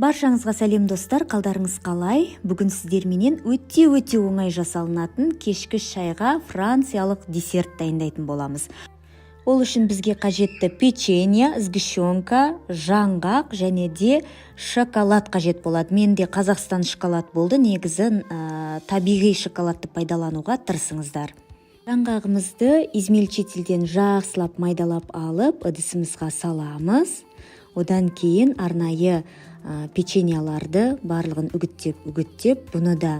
Баршаңызға сәлем достар, қалдарыңыз қалай? Бүгін сіздер менен өте оңай жасалынатын кешкі шайға франциялық десерт дайындайтын боламыз. Ол үшін бізге қажетті печенье, сгущенка, жаңғақ және де шоколад қажет болады. Менде Қазақстан шоколад болды, негізі табиғи шоколадты пайдалануға тырысыңыздар. Жаңғағымызды измельчительден жақсылап майдалап алып, ыдысымызға саламыз. Одан кейін арнайы печеньяларды барлығын үгіттеп, бұны да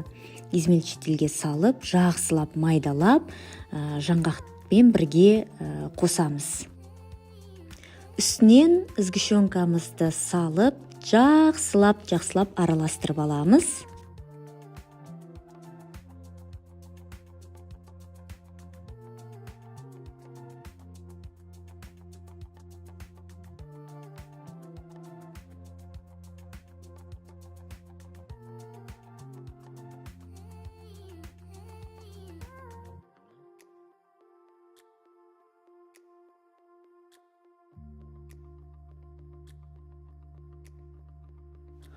измельчительге салып, жақсылап майдалап, жаңғақпен бірге қосамыз. Үстінен сгущенкамызды салып, жақсылап араластырып аламыз.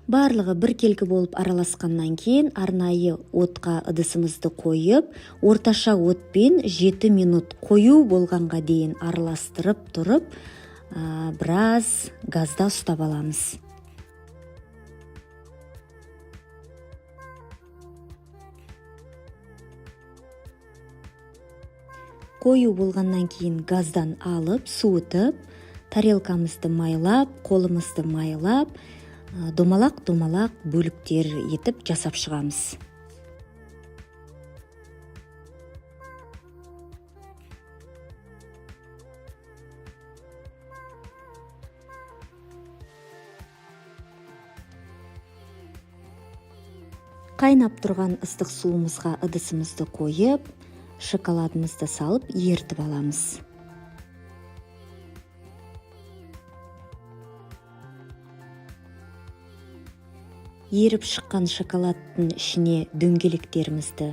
Барлығы біркелкі болып араласқаннан кейін арнайы отқа ыдысымызды қойып, орташа отпен 7 минут қою болғанға дейін араластырып тұрып, біраз газда ұстап аламыз. Қою болғаннан кейін газдан алып, суытып, тарелкамызды майлап, қолымызды майлап, домалақ бөліктер етіп жасап шығамыз. Қайнап тұрған ыстық суымызға ыдысымызды қойып, шоколадымызды салып ертіп аламыз. Еріп шыққан шоколадтың ішіне дөңгелектерімізді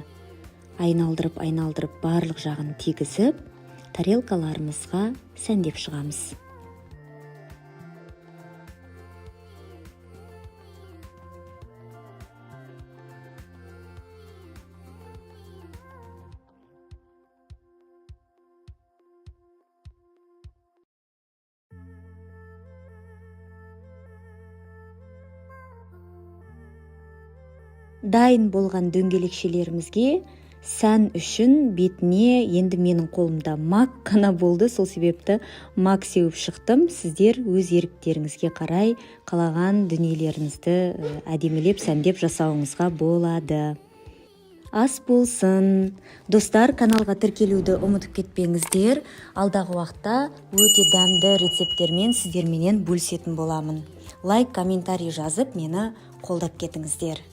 айналдырып барлық жағын тегізіп, тарелкаларымызға сәндеп шығамыз. Дайын болған дөңгелекшелерімізге сән үшін бетіне енді менің қолымда мак қана болды, сол себепті мак сеуіп шықтым. Сіздер өз еріктеріңізге қарай қалаған дүниелеріңізді әдемілеп сәндеп жасауыңызға болады. Ас болсын. Достар, каналға тіркелуді ұмытып кетпеңіздер. Алдағы уақытта өте дәмді рецепттермен сіздерменен бөлісетін боламын. Лайк, комментарий жазып, мені қолдап кетіңіздер.